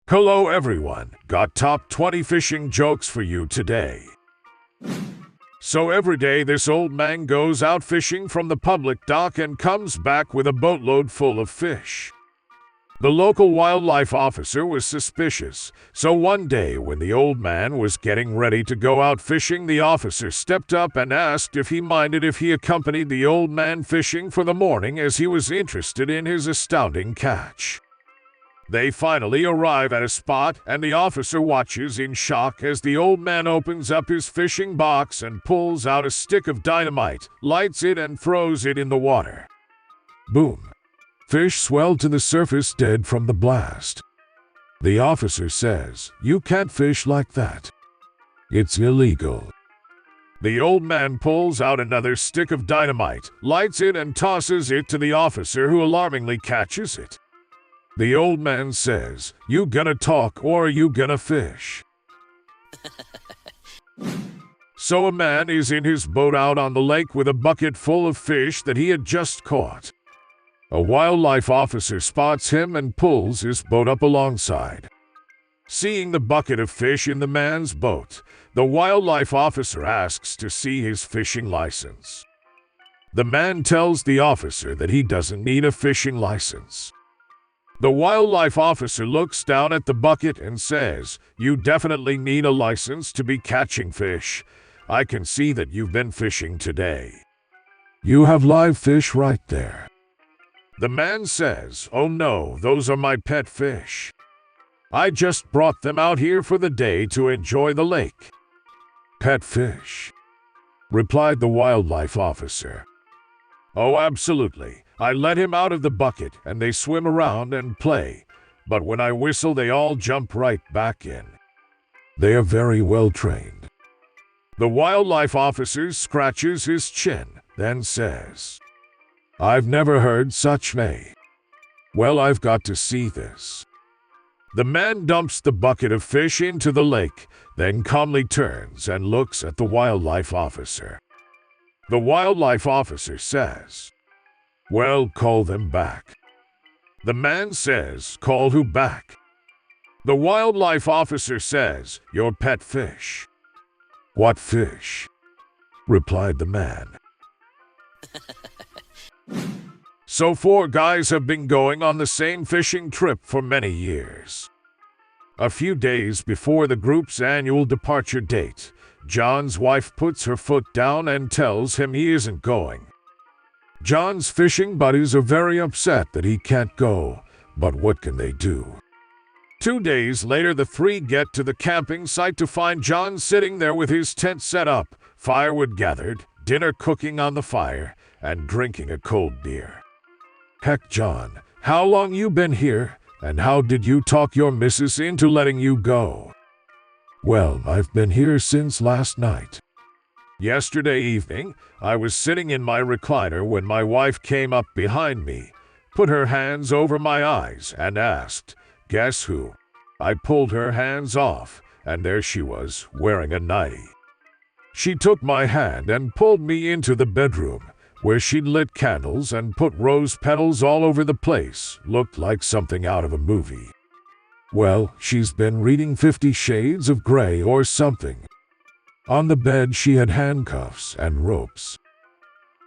Hello everyone, got top 20 fishing jokes for you today. So every day this old man goes out fishing from the public dock and comes back with a boatload full of fish. The local wildlife officer was suspicious, so one day when the old man was getting ready to go out fishing, the officer stepped up and asked if he minded if he accompanied the old man fishing for the morning, as he was interested in his astounding catch. They finally arrive at a spot, and the officer watches in shock as the old man opens up his fishing box and pulls out a stick of dynamite, lights it, and throws it in the water. Boom! Fish swell to the surface, dead from the blast. The officer says, "You can't fish like that. It's illegal." The old man pulls out another stick of dynamite, lights it, and tosses it to the officer, who alarmingly catches it. The old man says, "You gonna talk or you gonna fish?" So a man is in his boat out on the lake with a bucket full of fish that he had just caught. A wildlife officer spots him and pulls his boat up alongside. Seeing the bucket of fish in the man's boat, the wildlife officer asks to see his fishing license. The man tells the officer that he doesn't need a fishing license. The wildlife officer looks down at the bucket and says, "You definitely need a license to be catching fish. I can see that you've been fishing today. You have live fish right there." The man says, "Oh no, those are my pet fish. I just brought them out here for the day to enjoy the lake." "Pet fish?" replied the wildlife officer. "Oh, absolutely. I let him out of the bucket and they swim around and play, but when I whistle they all jump right back in. They are very well trained." The wildlife officer scratches his chin, then says, "I've never heard such a. Well, I've got to see this." The man dumps the bucket of fish into the lake, then calmly turns and looks at the wildlife officer. The wildlife officer says, "Well, call them back." The man says, "Call who back?" The wildlife officer says, "Your pet fish." "What fish?" replied the man. So 4 guys have been going on the same fishing trip for many years. A few days before the group's annual departure date, John's wife puts her foot down and tells him he isn't going. John's fishing buddies are very upset that he can't go, but what can they do? 2 days later, the 3 get to the camping site to find John sitting there with his tent set up, firewood gathered, dinner cooking on the fire, and drinking a cold beer. "Heck, John, how long you been here, and how did you talk your missus into letting you go?" "Well, I've been here since last night. Yesterday evening, I was sitting in my recliner when my wife came up behind me, put her hands over my eyes, and asked, 'Guess who?' I pulled her hands off, and there she was, wearing a nightie. She took my hand and pulled me into the bedroom, where she'd lit candles and put rose petals all over the place. Looked like something out of a movie. Well, she's been reading 50 Shades of Grey or something. On the bed she had handcuffs and ropes.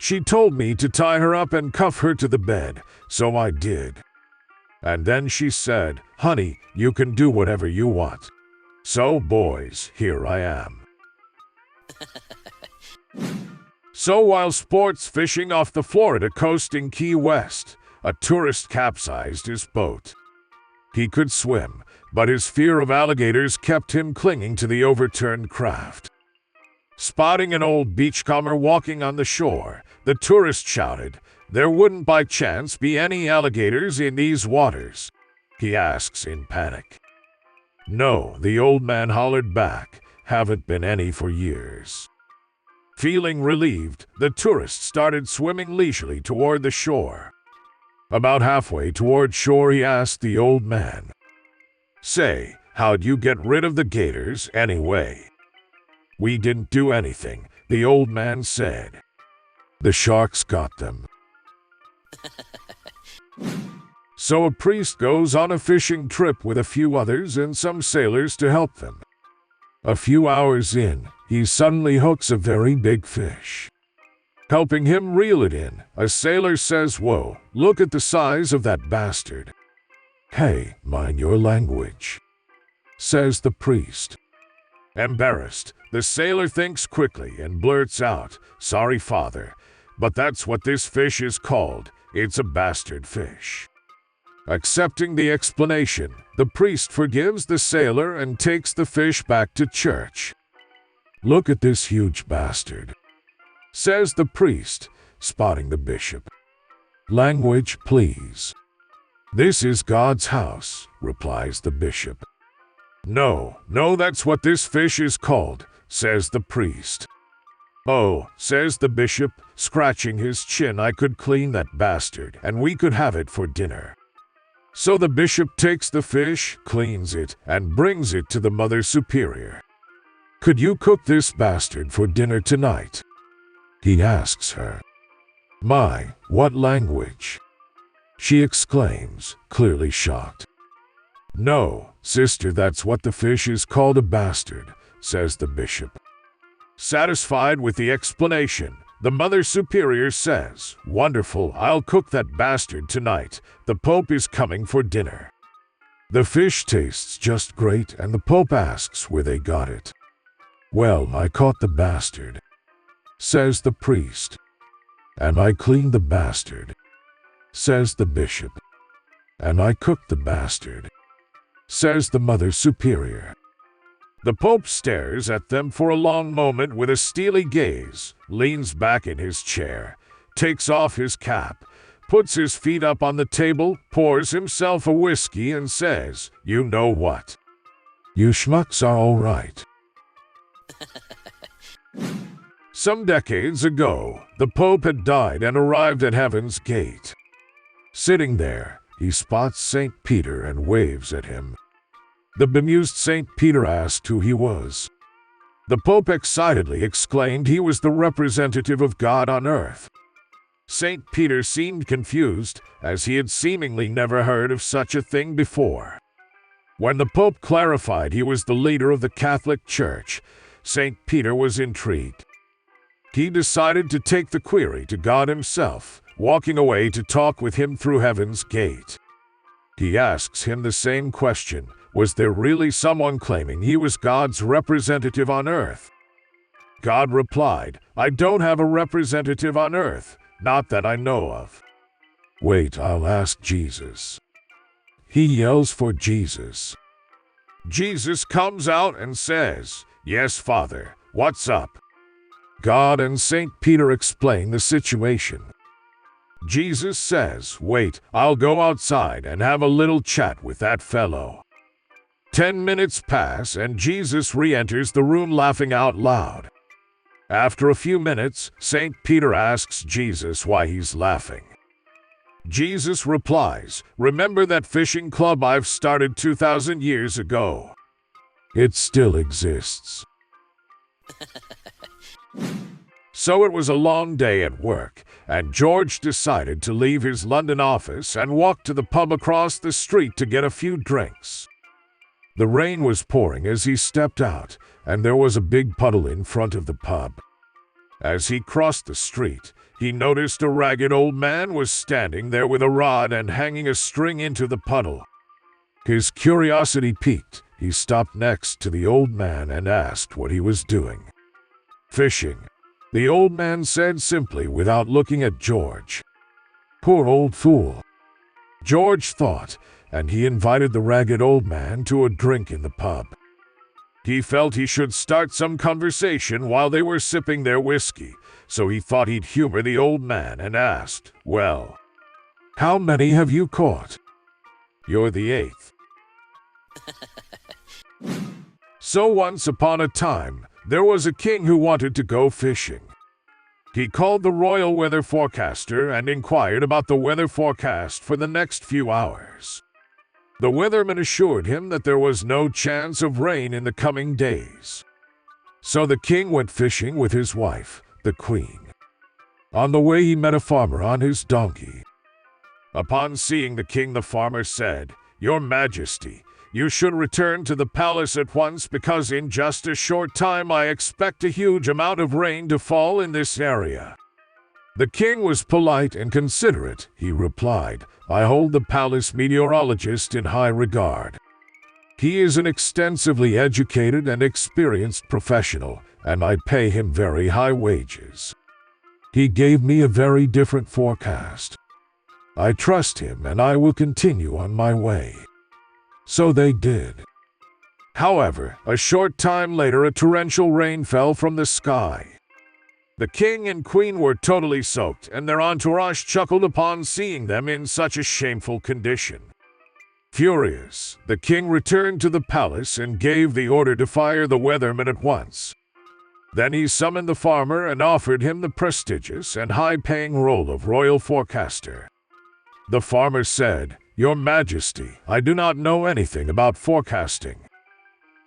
She told me to tie her up and cuff her to the bed, so I did. And then she said, 'Honey, you can do whatever you want.' So boys, here I am." So while sports fishing off the Florida coast in Key West, a tourist capsized his boat. He could swim, but his fear of alligators kept him clinging to the overturned craft. Spotting an old beachcomber walking on the shore, the tourist shouted, "There wouldn't by chance be any alligators in these waters?" he asks in panic. "No," the old man hollered back, "haven't been any for years." Feeling relieved, the tourist started swimming leisurely toward the shore. About halfway toward shore, he asked the old man, "Say, how'd you get rid of the gators anyway?" "We didn't do anything," the old man said. "The sharks got them." So a priest goes on a fishing trip with a few others and some sailors to help them. A few hours in, he suddenly hooks a very big fish. Helping him reel it in, a sailor says, "Whoa, look at the size of that bastard." "Hey, mind your language," says the priest. Embarrassed, the sailor thinks quickly and blurts out, "Sorry, father, but that's what this fish is called. It's a bastard fish." Accepting the explanation, the priest forgives the sailor and takes the fish back to church. "Look at this huge bastard," says the priest, spotting the bishop. "Language, please." "This is God's house," replies the bishop. No, that's what this fish is called," says the priest. "Oh," says the bishop, scratching his chin, "I could clean that bastard, and we could have it for dinner." So the bishop takes the fish, cleans it, and brings it to the Mother Superior. "Could you cook this bastard for dinner tonight?" he asks her. "My, what language?" she exclaims, clearly shocked. "No, sister, that's what the fish is called, a bastard," says the bishop. Satisfied with the explanation, the Mother Superior says, "Wonderful, I'll cook that bastard tonight. The Pope is coming for dinner." The fish tastes just great, and the Pope asks where they got it. "Well, I caught the bastard," says the priest. "And I cleaned the bastard," says the bishop. "And I cooked the bastard," says the Mother Superior. The Pope stares at them for a long moment with a steely gaze, leans back in his chair, takes off his cap, puts his feet up on the table, pours himself a whiskey, and says, "You know what? You schmucks are all right." Some decades ago, the Pope had died and arrived at Heaven's Gate. Sitting there, he spots St. Peter and waves at him. The bemused St. Peter asked who he was. The Pope excitedly exclaimed he was the representative of God on earth. St. Peter seemed confused, as he had seemingly never heard of such a thing before. When the Pope clarified he was the leader of the Catholic Church, St. Peter was intrigued. He decided to take the query to God himself, walking away to talk with him through Heaven's Gate. He asks him the same question: was there really someone claiming he was God's representative on earth? God replied, "I don't have a representative on earth, not that I know of." "Wait, I'll ask Jesus." He yells for Jesus. Jesus comes out and says, "Yes, Father, what's up?" God and St. Peter explain the situation. Jesus says, "Wait, I'll go outside and have a little chat with that fellow." 10 minutes pass and Jesus re-enters the room laughing out loud. After a few minutes, St. Peter asks Jesus why he's laughing. Jesus replies, "Remember that fishing club I've started 2,000 years ago? It still exists." So it was a long day at work, and George decided to leave his London office and walk to the pub across the street to get a few drinks. The rain was pouring as he stepped out, and there was a big puddle in front of the pub. As he crossed the street, he noticed a ragged old man was standing there with a rod and hanging a string into the puddle. His curiosity piqued. He stopped next to the old man and asked what he was doing. "Fishing," the old man said simply without looking at George. Poor old fool, George thought, and he invited the ragged old man to a drink in the pub. He felt he should start some conversation while they were sipping their whiskey, so he thought he'd humor the old man and asked, "Well, how many have you caught?" "You're the 8th. So once upon a time, there was a king who wanted to go fishing. He called the royal weather forecaster and inquired about the weather forecast for the next few hours. The weatherman assured him that there was no chance of rain in the coming days. So the king went fishing with his wife, the queen. On the way he met a farmer on his donkey. Upon seeing the king, the farmer said, "Your Majesty, you should return to the palace at once because in just a short time I expect a huge amount of rain to fall in this area." The king was polite and considerate. He replied, "I hold the palace meteorologist in high regard. He is an extensively educated and experienced professional, and I pay him very high wages. He gave me a very different forecast. I trust him and I will continue on my way." So they did. However, a short time later, a torrential rain fell from the sky. The king and queen were totally soaked, and their entourage chuckled upon seeing them in such a shameful condition. Furious, the king returned to the palace and gave the order to fire the weatherman at once. Then he summoned the farmer and offered him the prestigious and high-paying role of royal forecaster. The farmer said, "Your Majesty, I do not know anything about forecasting.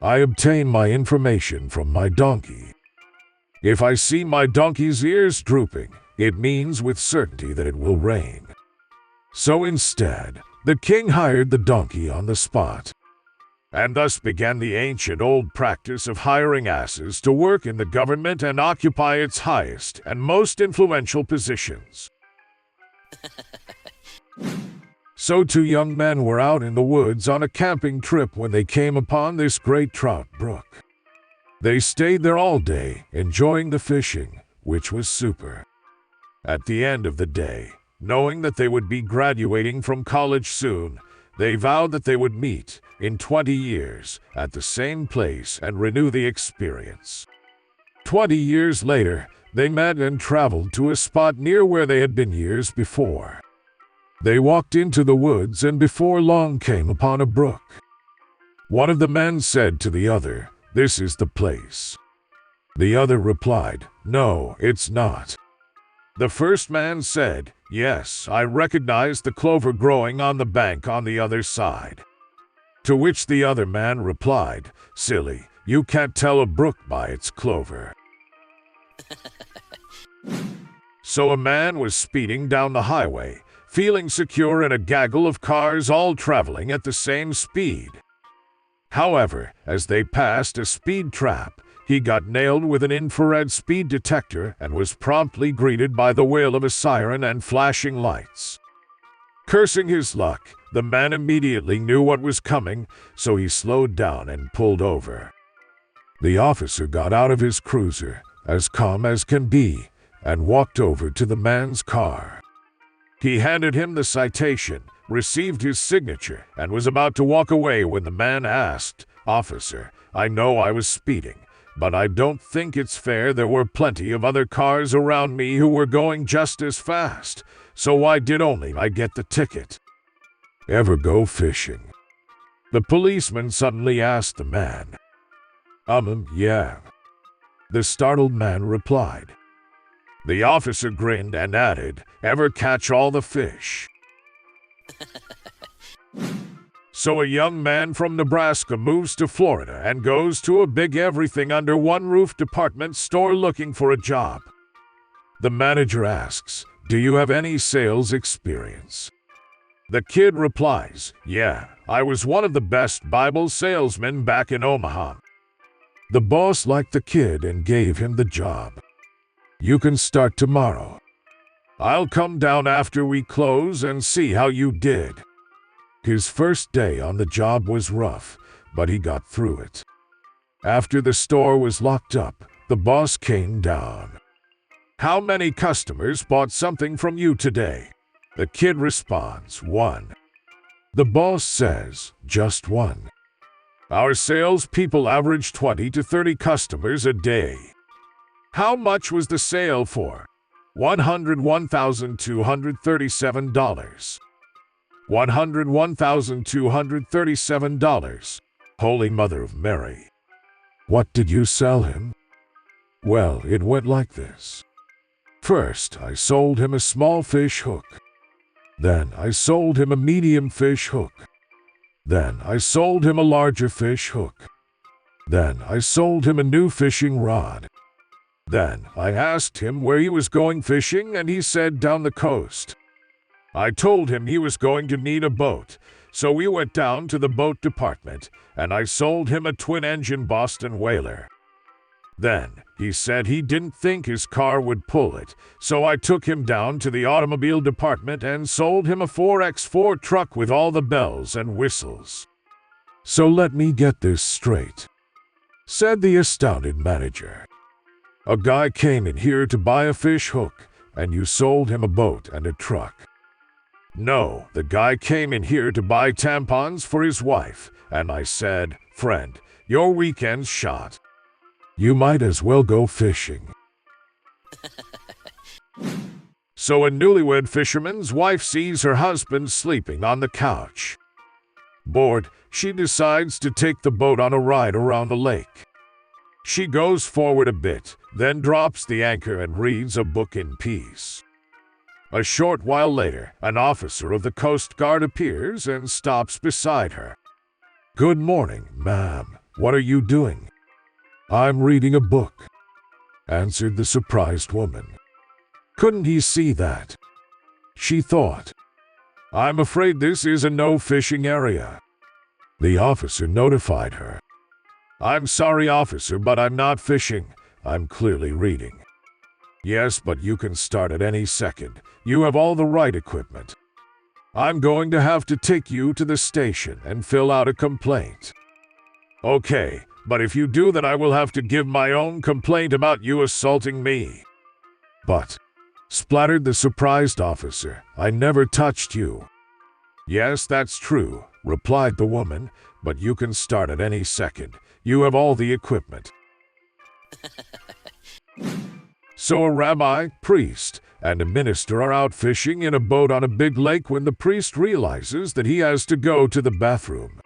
I obtain my information from my donkey. If I see my donkey's ears drooping, it means with certainty that it will rain." So instead, the king hired the donkey on the spot. And thus began the ancient old practice of hiring asses to work in the government and occupy its highest and most influential positions. So two young men were out in the woods on a camping trip when they came upon this great trout brook. They stayed there all day, enjoying the fishing, which was super. At the end of the day, knowing that they would be graduating from college soon, they vowed that they would meet in 20 years at the same place and renew the experience. 20 years later, they met and traveled to a spot near where they had been years before. They walked into the woods and before long came upon a brook. One of the men said to the other, "This is the place." The other replied, "No, it's not." The first man said, "Yes, I recognize the clover growing on the bank on the other side." To which the other man replied, "Silly, you can't tell a brook by its clover." So a man was speeding down the highway, feeling secure in a gaggle of cars all traveling at the same speed. However, as they passed a speed trap, he got nailed with an infrared speed detector and was promptly greeted by the wail of a siren and flashing lights. Cursing his luck, the man immediately knew what was coming, so he slowed down and pulled over. The officer got out of his cruiser, as calm as can be, and walked over to the man's car. He handed him the citation, received his signature, and was about to walk away when the man asked, "Officer, I know I was speeding, but I don't think it's fair. There were plenty of other cars around me who were going just as fast, so why did only I get the ticket?" "Ever go fishing?" the policeman suddenly asked the man. Yeah," the startled man replied. The officer grinned and added, "Ever catch all the fish?" So a young man from Nebraska moves to Florida and goes to a big everything-under-one-roof department store looking for a job. The manager asks, "Do you have any sales experience?" The kid replies, "Yeah, I was one of the best Bible salesmen back in Omaha." The boss liked the kid and gave him the job. "You can start tomorrow. I'll come down after we close and see how you did." His first day on the job was rough, but he got through it. After the store was locked up, the boss came down. "How many customers bought something from you today?" The kid responds, "One." The boss says, "Just one. Our salespeople average 20 to 30 customers a day." "How much was the sale for?" $101,237. $101,237. Holy Mother of Mary. "What did you sell him?" "Well, it went like this. First, I sold him a small fish hook. Then I sold him a medium fish hook. Then I sold him a larger fish hook. Then I sold him a new fishing rod. Then I asked him where he was going fishing and he said down the coast. I told him he was going to need a boat, so we went down to the boat department, and I sold him a twin-engine Boston whaler. Then, he said he didn't think his car would pull it, so I took him down to the automobile department and sold him a 4x4 truck with all the bells and whistles. So let me get this straight, said the astounded manager. A guy came in here to buy a fish hook, and you sold him a boat and a truck. No, the guy came in here to buy tampons for his wife, and I said, friend, your weekend's shot. You might as well go fishing. So a newlywed fisherman's wife sees her husband sleeping on the couch. Bored, she decides to take the boat on a ride around the lake. She goes forward a bit, then drops the anchor and reads a book in peace. A short while later, an officer of the Coast Guard appears and stops beside her. Good morning, ma'am. What are you doing? I'm reading a book, answered the surprised woman. Couldn't he see that? She thought. I'm afraid this is a no-fishing area. The officer notified her. I'm sorry, officer, but I'm not fishing. I'm clearly reading. Yes, but you can start at any second. You have all the right equipment. I'm going to have to take you to the station and fill out a complaint. Okay, but if you do, then I will have to give my own complaint about you assaulting me. But, splattered the surprised officer, I never touched you. Yes, that's true, replied the woman, but you can start at any second. You have all the equipment. So a rabbi, priest, and a minister are out fishing in a boat on a big lake when the priest realizes that he has to go to the bathroom.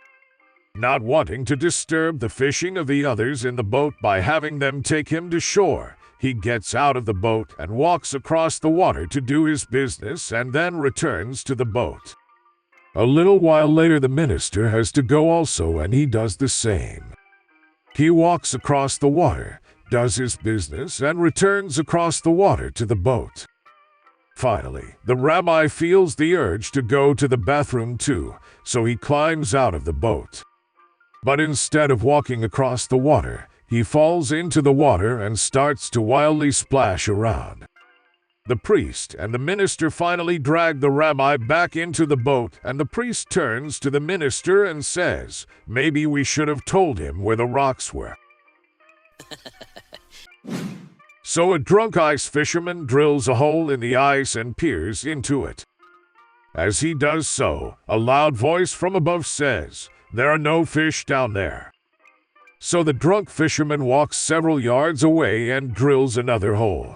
Not wanting to disturb the fishing of the others in the boat by having them take him to shore, he gets out of the boat and walks across the water to do his business and then returns to the boat. A little while later, the minister has to go also, and he does the same. He walks across the water, does his business, and returns across the water to the boat. Finally, the rabbi feels the urge to go to the bathroom too, so he climbs out of the boat. But instead of walking across the water, he falls into the water and starts to wildly splash around. The priest and the minister finally drag the rabbi back into the boat, and the priest turns to the minister and says, maybe we should have told him where the rocks were. So a drunk ice fisherman drills a hole in the ice and peers into it. As he does so, a loud voice from above says, there are no fish down there. So the drunk fisherman walks several yards away and drills another hole.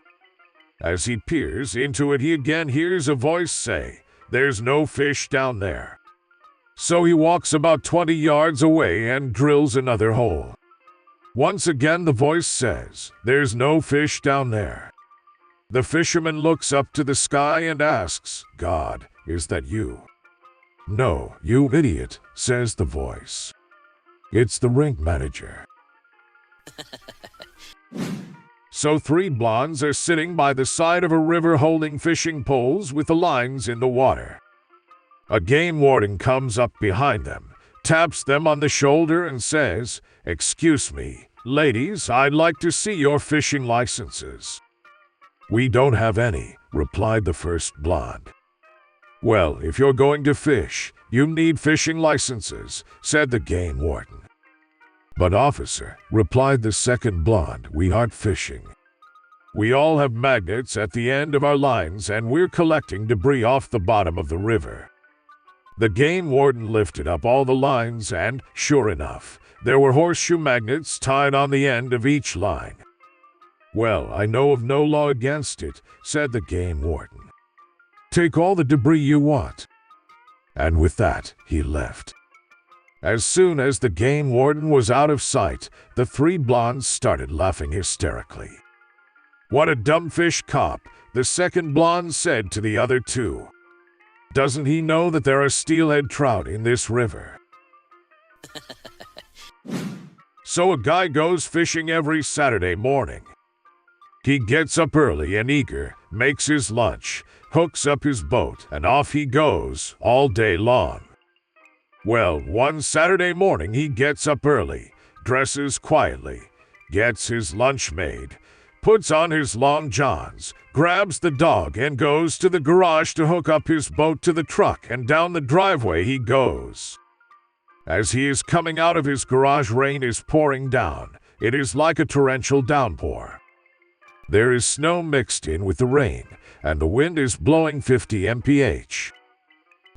As he peers into it, he again hears a voice say, there's no fish down there. So he walks about 20 yards away and drills another hole. Once again the voice says, there's no fish down there. The fisherman looks up to the sky and asks, God, is that you? No, you idiot, says the voice. It's the rink manager. So three blondes are sitting by the side of a river holding fishing poles with the lines in the water. A game warden comes up behind them, taps them on the shoulder and says, excuse me, ladies, I'd like to see your fishing licenses. We don't have any, replied the first blonde. Well, if you're going to fish, you need fishing licenses, said the game warden. But officer, replied the second blonde, we aren't fishing. We all have magnets at the end of our lines and we're collecting debris off the bottom of the river. The game warden lifted up all the lines and, sure enough, there were horseshoe magnets tied on the end of each line. Well, I know of no law against it, said the game warden. Take all the debris you want. And with that, he left. As soon as the game warden was out of sight, the three blondes started laughing hysterically. What a dumb fish cop, the second blonde said to the other two. Doesn't he know that there are steelhead trout in this river? So a guy goes fishing every Saturday morning. He gets up early and eager, makes his lunch, hooks up his boat, and off he goes all day long. Well, one Saturday morning he gets up early, dresses quietly, gets his lunch made, puts on his long johns, grabs the dog and goes to the garage to hook up his boat to the truck, and down the driveway he goes. As he is coming out of his garage, rain is pouring down. It is like a torrential downpour. There is snow mixed in with the rain, and the wind is blowing 50 mph.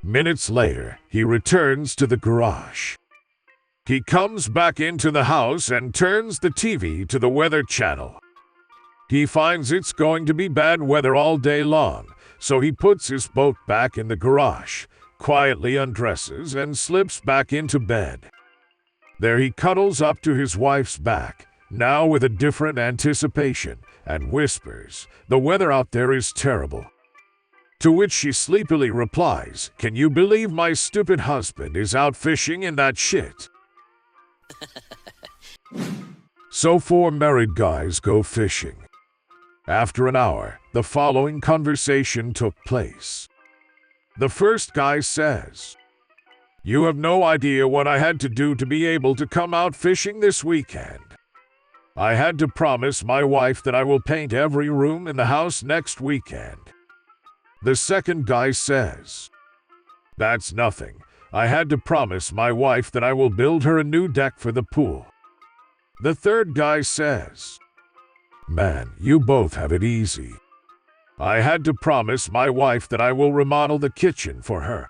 Minutes later, he returns to the garage. He comes back into the house and turns the TV to the weather channel. He finds it's going to be bad weather all day long, so he puts his boat back in the garage, quietly undresses and slips back into bed. There he cuddles up to his wife's back, now with a different anticipation, and whispers, "The weather out there is terrible." To which she sleepily replies, "Can you believe my stupid husband is out fishing in that shit?" So 4 married guys go fishing. After an hour, the following conversation took place. The first guy says, "You have no idea what I had to do to be able to come out fishing this weekend. I had to promise my wife that I will paint every room in the house next weekend." The second guy says, "That's nothing. I had to promise my wife that I will build her a new deck for the pool." The third guy says, "Man, you both have it easy. I had to promise my wife that I will remodel the kitchen for her."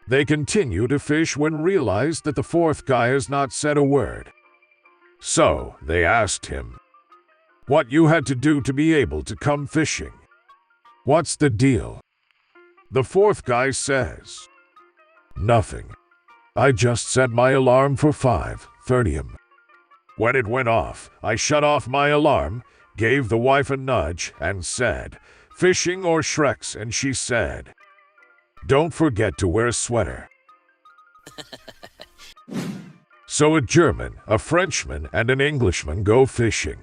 They continue to fish when realized that the fourth guy has not said a word. So they asked him, "What you had to do to be able to come fishing? What's the deal?" The fourth guy says, "Nothing. I just set my alarm for 5:30 am. When it went off, I shut off my alarm, gave the wife a nudge, and said, 'Fishing or Shreks,' and she said, 'Don't forget to wear a sweater.'" So a German, a Frenchman, and an Englishman go fishing.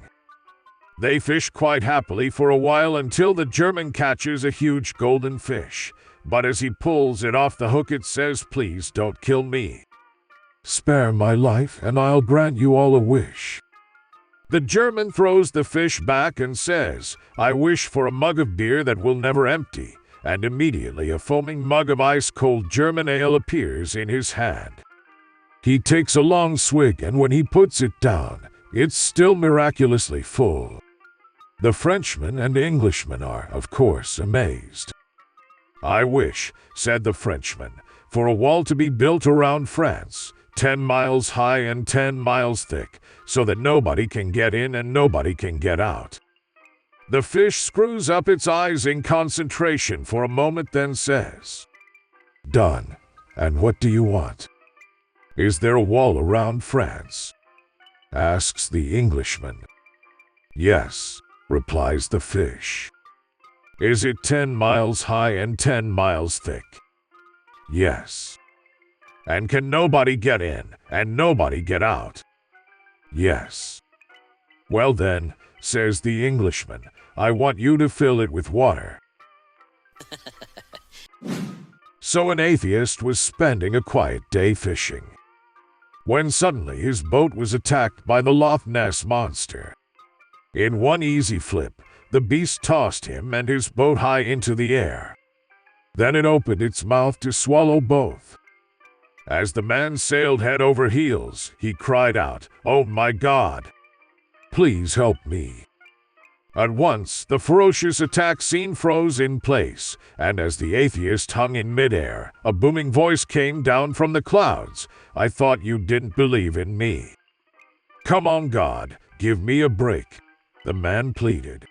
They fish quite happily for a while until the German catches a huge golden fish, but as he pulls it off the hook it says, "Please don't kill me. Spare my life and I'll grant you all a wish." The German throws the fish back and says, "I wish for a mug of beer that will never empty," and immediately a foaming mug of ice-cold German ale appears in his hand. He takes a long swig, and when he puts it down, it's still miraculously full. The Frenchman and Englishman are, of course, amazed. "I wish," said the Frenchman, "for a wall to be built around France, 10 miles high and 10 miles thick, so that nobody can get in and nobody can get out." The fish screws up its eyes in concentration for a moment, then says, "Done. And what do you want?" "Is there a wall around France?" asks the Englishman. "Yes," replies the fish. "Is it 10 miles high and 10 miles thick?" "Yes." "And can nobody get in and nobody get out?" "Yes." "Well then," says the Englishman, "I want you to fill it with water." So an atheist was spending a quiet day fishing, when suddenly his boat was attacked by the Loch Ness Monster. In one easy flip, the beast tossed him and his boat high into the air. Then it opened its mouth to swallow both. As the man sailed head over heels, he cried out, "Oh my God! Please help me." At once, the ferocious attack scene froze in place, and as the atheist hung in midair, a booming voice came down from the clouds, "I thought you didn't believe in me. Come on, God, give me a break," the man pleaded.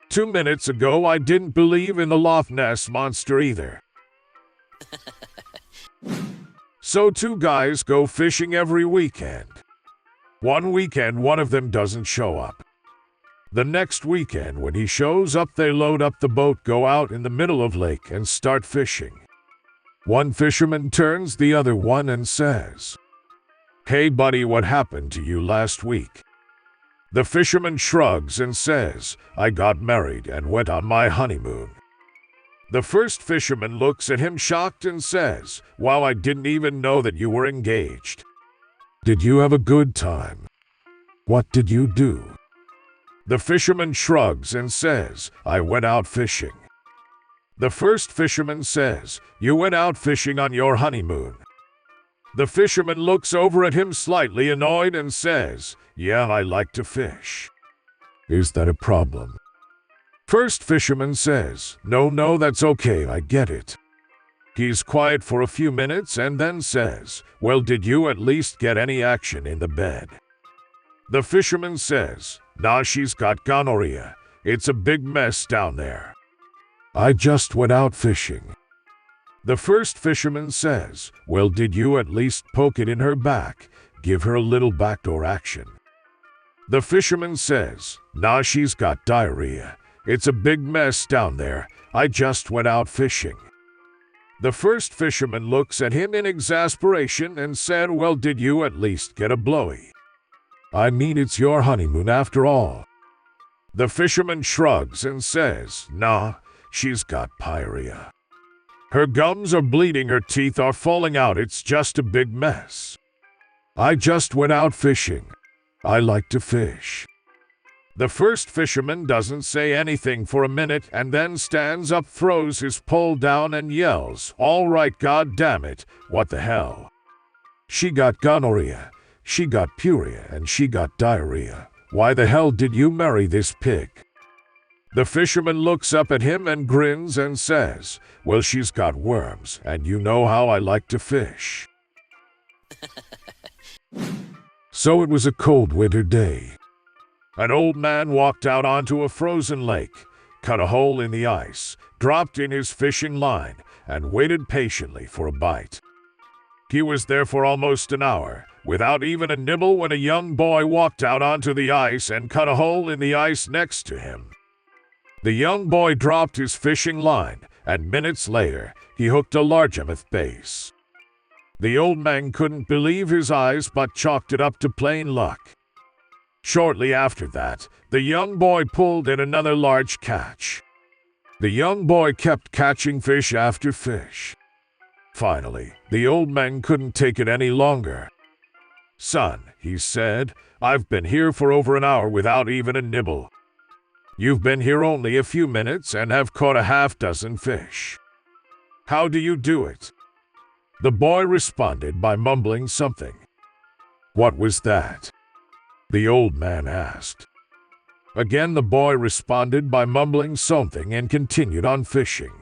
2 minutes ago I didn't believe in the Loch Ness Monster either." So 2 guys go fishing every weekend. One weekend one of them doesn't show up. The next weekend when he shows up, they load up the boat, go out in the middle of lake and start fishing. One fisherman turns the other one and says, "Hey buddy, what happened to you last week?" The fisherman shrugs and says, "I got married and went on my honeymoon." The first fisherman looks at him shocked and says, "Wow, I didn't even know that you were engaged. Did you have a good time? What did you do?" The fisherman shrugs and says, "I went out fishing." The first fisherman says, "You went out fishing on your honeymoon." The fisherman looks over at him slightly annoyed and says, "Yeah, I like to fish. Is that a problem?" First fisherman says, No, that's okay, I get it." He's quiet for a few minutes and then says, "Well, did you at least get any action in the bed?" The fisherman says, "Nah, she's got gonorrhea. It's a big mess down there. I just went out fishing." The first fisherman says, "Well, did you at least poke it in her back? Give her a little backdoor action?" The fisherman says, "Nah, she's got diarrhea. It's a big mess down there. I just went out fishing." The first fisherman looks at him in exasperation and said, "Well, did you at least get a blowy? I mean, it's your honeymoon after all." The fisherman shrugs and says, "Nah, she's got pyorrhea. Her gums are bleeding, her teeth are falling out, it's just a big mess. I just went out fishing. I like to fish." The first fisherman doesn't say anything for a minute and then stands up, throws his pole down and yells, "All right, God damn it, what the hell? She got gonorrhea, she got pyorrhea, and she got diarrhea. Why the hell did you marry this pig?" The fisherman looks up at him and grins and says, "Well, she's got worms, and you know how I like to fish." So it was a cold winter day. An old man walked out onto a frozen lake, cut a hole in the ice, dropped in his fishing line, and waited patiently for a bite. He was there for almost an hour, without even a nibble, when a young boy walked out onto the ice and cut a hole in the ice next to him. The young boy dropped his fishing line, and minutes later, he hooked a largemouth bass. The old man couldn't believe his eyes but chalked it up to plain luck. Shortly after that, the young boy pulled in another large catch. The young boy kept catching fish after fish. Finally, the old man couldn't take it any longer. "Son," he said, "I've been here for over an hour without even a nibble. You've been here only a few minutes and have caught a half-dozen fish. How do you do it?" The boy responded by mumbling something. "What was that?" the old man asked. Again the boy responded by mumbling something and continued on fishing.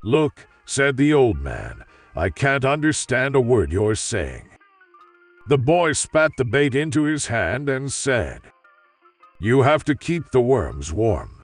"Look," said the old man, "I can't understand a word you're saying." The boy spat the bait into his hand and said, "You have to keep the worms warm."